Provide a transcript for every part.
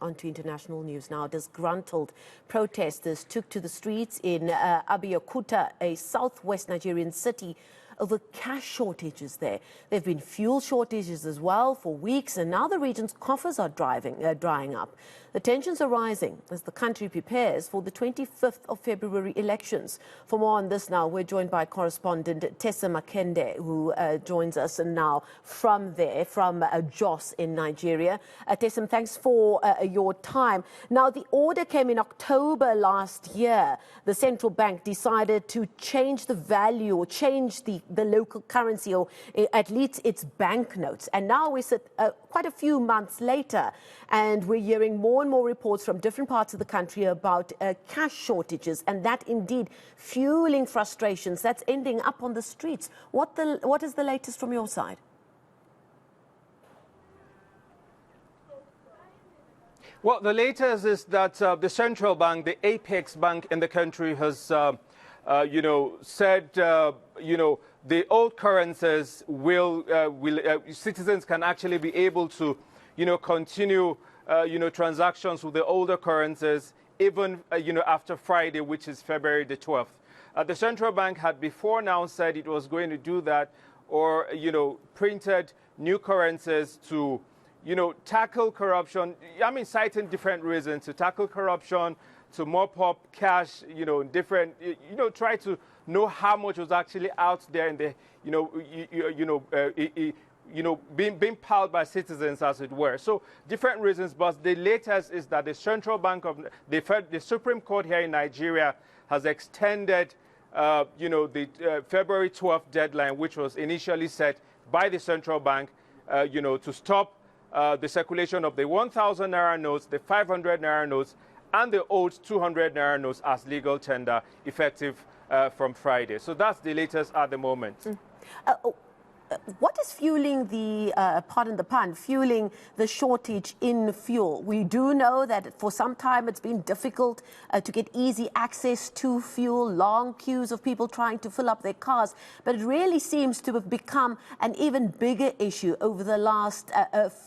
Onto international news now. Disgruntled protesters took to the streets in Abeokuta, a southwest Nigerian city, over cash shortages there. There have been fuel shortages as well for weeks, and now the region's coffers are drying up. The tensions are rising as the country prepares for the 25th of February elections. For more on this now, we're joined by correspondent Tesem Akende, who joins us now from there, from Jos in Nigeria. Tesem, thanks for your time. Now, the order came in October last year. The central bank decided to change the value or change the local currency, or at least its banknotes. And now we sit quite a few months later, and we're hearing more and more reports from different parts of the country about cash shortages, and that indeed fueling frustrations that's ending up on the streets. What is the latest from your side? Well, the latest is that the central bank, the apex bank in the country, has said, the old currencies citizens can actually be able to, continue, transactions with the older currencies, even, after Friday, which is February the 12th. The central bank had before now said it was going to do that, or, printed new currencies to, tackle corruption. I mean, citing different reasons to tackle corruption, to mop up cash, different, try to know how much was actually out there in the, being piled by citizens, as it were. So different reasons, but the latest is that the central bank of the Supreme Court here in Nigeria has extended, the February 12th deadline, which was initially set by the central bank, to stop the circulation of the 1,000 naira notes, the 500 naira notes, and the old 200 naira notes as legal tender, effective from Friday. So that's the latest at the moment. What is fueling the, pardon the pun, fueling the shortage in fuel? We do know that for some time it's been difficult to get easy access to fuel, long queues of people trying to fill up their cars, but it really seems to have become an even bigger issue over the last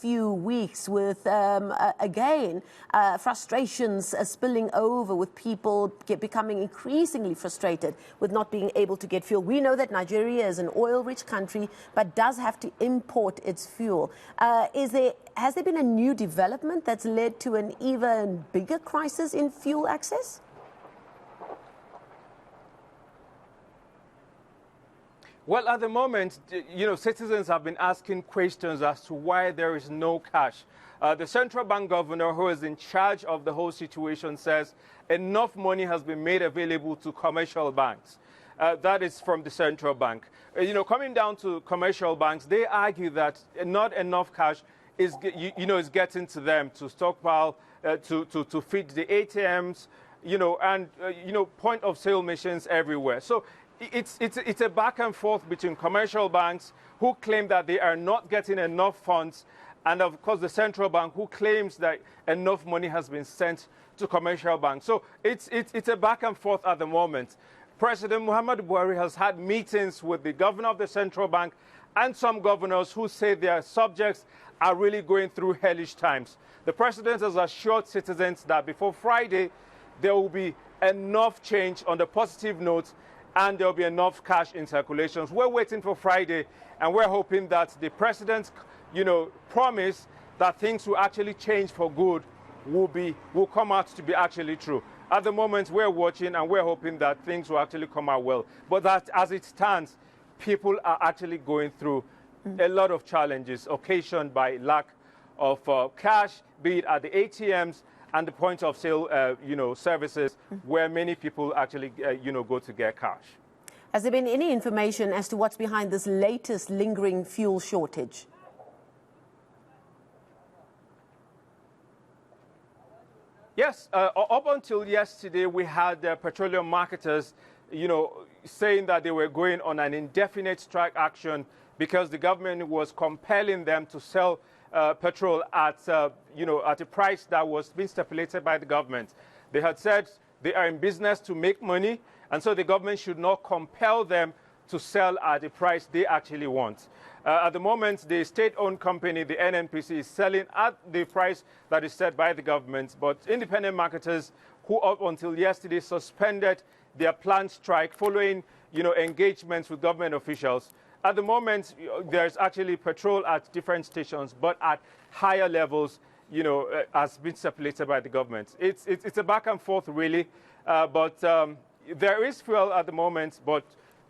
few weeks with, again, frustrations spilling over with people becoming increasingly frustrated with not being able to get fuel. We know that Nigeria is an oil-rich country, but does have to import its fuel. Has there been a new development that's led to an even bigger crisis in fuel access? Well, at the moment, citizens have been asking questions as to why there is no cash. The central bank governor, who is in charge of the whole situation, says enough money has been made available to commercial banks. That is from the central bank. Coming down to commercial banks, they argue that not enough cash is getting to them to stockpile, to feed the ATMs, and point of sale machines everywhere. So it's a back and forth between commercial banks, who claim that they are not getting enough funds, and of course the central bank, who claims that enough money has been sent to commercial banks. So it's a back and forth at the moment. President Muhammadu Buhari has had meetings with the governor of the central bank and some governors who say their subjects are really going through hellish times. The president has assured citizens that before Friday, there will be enough change on the positive note, and there will be enough cash in circulations. We're waiting for Friday, and we're hoping that the president's, promise that things will actually change for good will come out to be actually true. At the moment, we're watching and we're hoping that things will actually come out well. But that, as it stands, people are actually going through a lot of challenges occasioned by lack of cash, be it at the ATMs and the point of sale, services, where many people actually, go to get cash. Has there been any information as to what's behind this latest lingering fuel shortage? Yes, up until yesterday, we had petroleum marketers, saying that they were going on an indefinite strike action because the government was compelling them to sell petrol at, at a price that was being stipulated by the government. They had said they are in business to make money, and so the government should not compel them to sell at the price they actually want. At the moment, the state-owned company, the NNPC, is selling at the price that is set by the government, but independent marketers who up until yesterday suspended their planned strike following, engagements with government officials. At the moment, there's actually patrol at different stations, but at higher levels, has been stipulated by the government. It's a back and forth, really, but there is fuel at the moment, but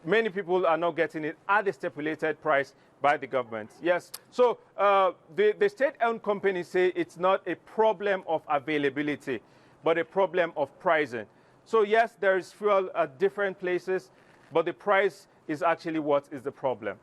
many people are not getting it at the stipulated price by the government. Yes, so the state-owned companies say it's not a problem of availability, but a problem of pricing. So yes, there is fuel at different places, but the price is actually what is the problem.